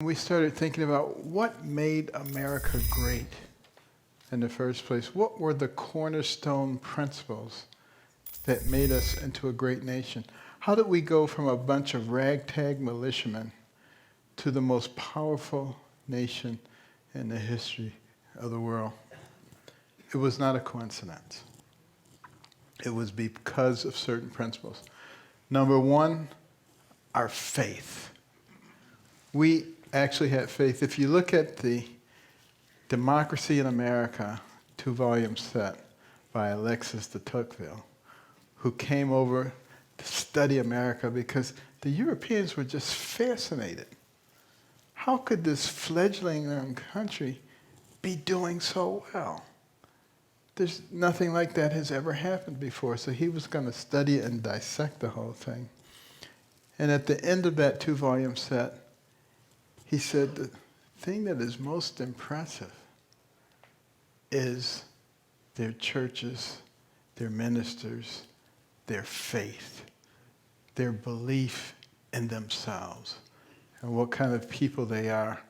We started thinking about what made America great in the first place. What were the cornerstone principles that made us into a great nation? How did we go from a bunch of ragtag militiamen to the most powerful nation in the history of the world? It was not a coincidence. It was because of certain principles. Number one, our faith. We actually had faith. If you look at the Democracy in America, 2-volume set by Alexis de Tocqueville, who came over to study America because the Europeans were just fascinated. How could this fledgling young country be doing so well? There's nothing like that has ever happened before. So he was going to study and dissect the whole thing. And at the end of that 2-volume set, he said the thing that is most impressive is their churches, their ministers, their faith, their belief in themselves, and what kind of people they are,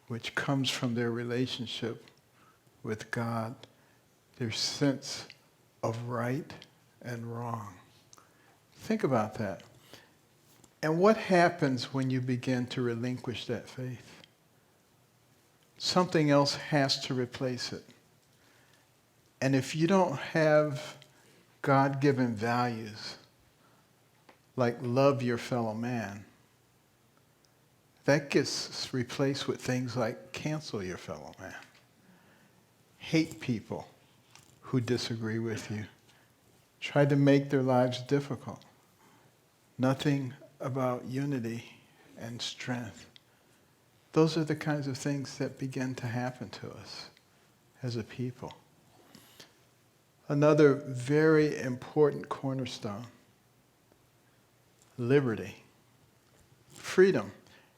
which comes from their relationship with God, their sense of right and wrong. Think about that. And what happens when you begin to relinquish that faith? Something else has to replace it. And if you don't have God-given values, like love your fellow man, that gets replaced with things like cancel your fellow man, hate people who disagree with you, try to make their lives difficult. Nothing about unity and strength. Those are the kinds of things that begin to happen to us as a people. Another very important cornerstone, liberty, freedom.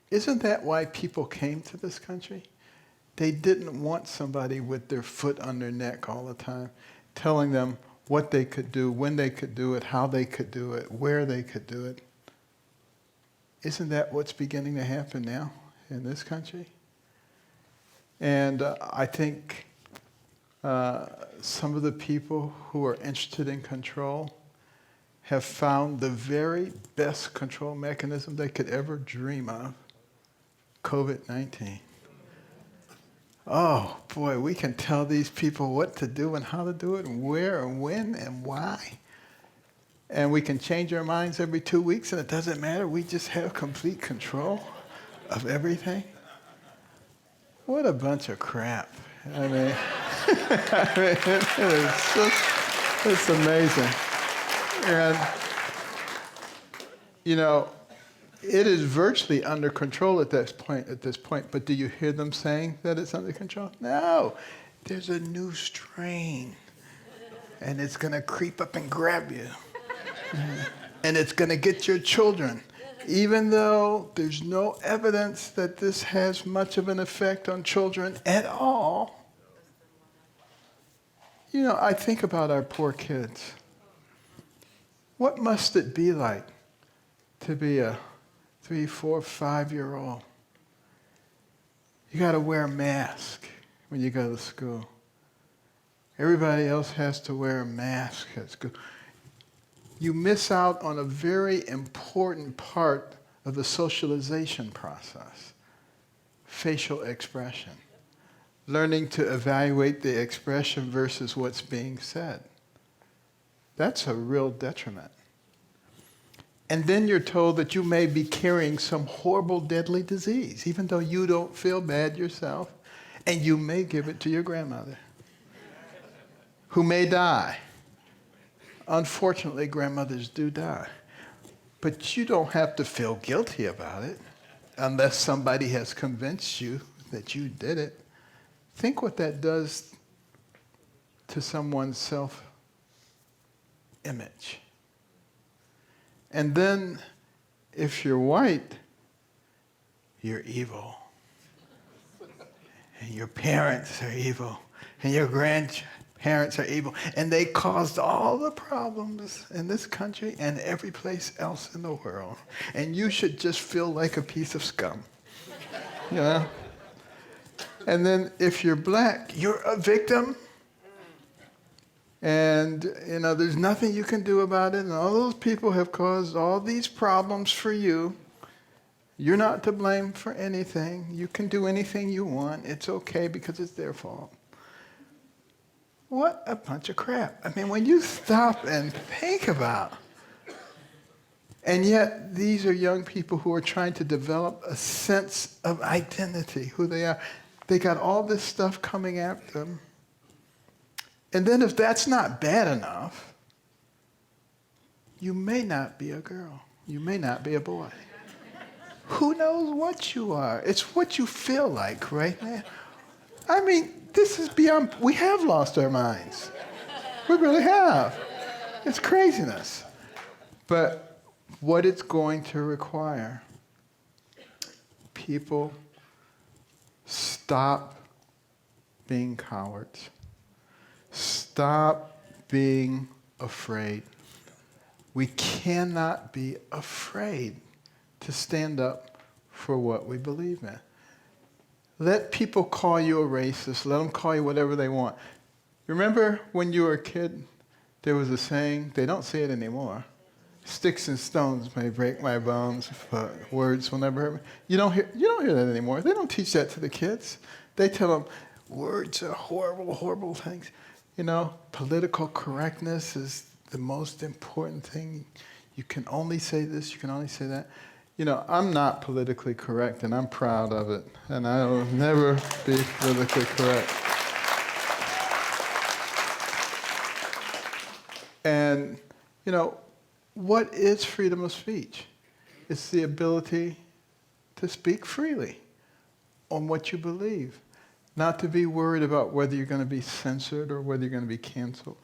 Isn't that why people came to this country? They didn't want somebody with their foot on their neck all the time, telling them what they could do, when they could do it, how they could do it, where they could do it. Isn't that what's beginning to happen now in this country? And I think some of the people who are interested in control have found the very best control mechanism they could ever dream of, COVID-19. Oh, boy, we can tell these people what to do and how to do it and where and when and why. And we can change our minds every 2 weeks, and it doesn't matter. We just have complete control of everything. What a bunch of crap. I mean, it's amazing. And, you know, it is virtually under control at this point. But do you hear them saying that it's under control? No. There's a new strain, and it's going to creep up and grab you. And it's going to get your children, even though there's no evidence that this has much of an effect on children at all. You know, I think about our poor kids. What must it be like to be a 3, 4, 5-year-old? You got to wear a mask when you go to school. Everybody else has to wear a mask at school. You miss out on a very important part of the socialization process, facial expression, learning to evaluate the expression versus what's being said. That's a real detriment. And then you're told that you may be carrying some horrible, deadly disease, even though you don't feel bad yourself, and you may give it to your grandmother, who may die. Unfortunately, grandmothers do die. But you don't have to feel guilty about it unless somebody has convinced you that you did it. Think what that does to someone's self-image. And then, if you're white, you're evil. And your parents are evil. And your grandparents are evil, and they caused all the problems in this country and every place else in the world. And you should just feel like a piece of scum. you know. And then if you're black, you're a victim. And, you know, there's nothing you can do about it. And all those people have caused all these problems for you. You're not to blame for anything. You can do anything you want. It's okay because it's their fault. What a bunch of crap. I mean, when you stop and think about it. And yet, these are young people who are trying to develop a sense of identity, who they are. They got all this stuff coming at them. And then if that's not bad enough, you may not be a girl. You may not be a boy. Who knows what you are? It's what you feel like, right, man? I mean, this is beyond, we have lost our minds. We really have. It's craziness. But what it's going to require, people stop being cowards. Stop being afraid. We cannot be afraid to stand up for what we believe in. Let people call you a racist. Let them call you whatever they want. Remember when you were a kid, there was a saying, they don't say it anymore. Sticks and stones may break my bones, but words will never hurt me. You don't hear that anymore. They don't teach that to the kids. They tell them, words are horrible, horrible things. You know, political correctness is the most important thing. You can only say this, you can only say that. You know, I'm not politically correct, and I'm proud of it. And I will never be politically correct. And, you know, what is freedom of speech? It's the ability to speak freely on what you believe, not to be worried about whether you're going to be censored or whether you're going to be canceled.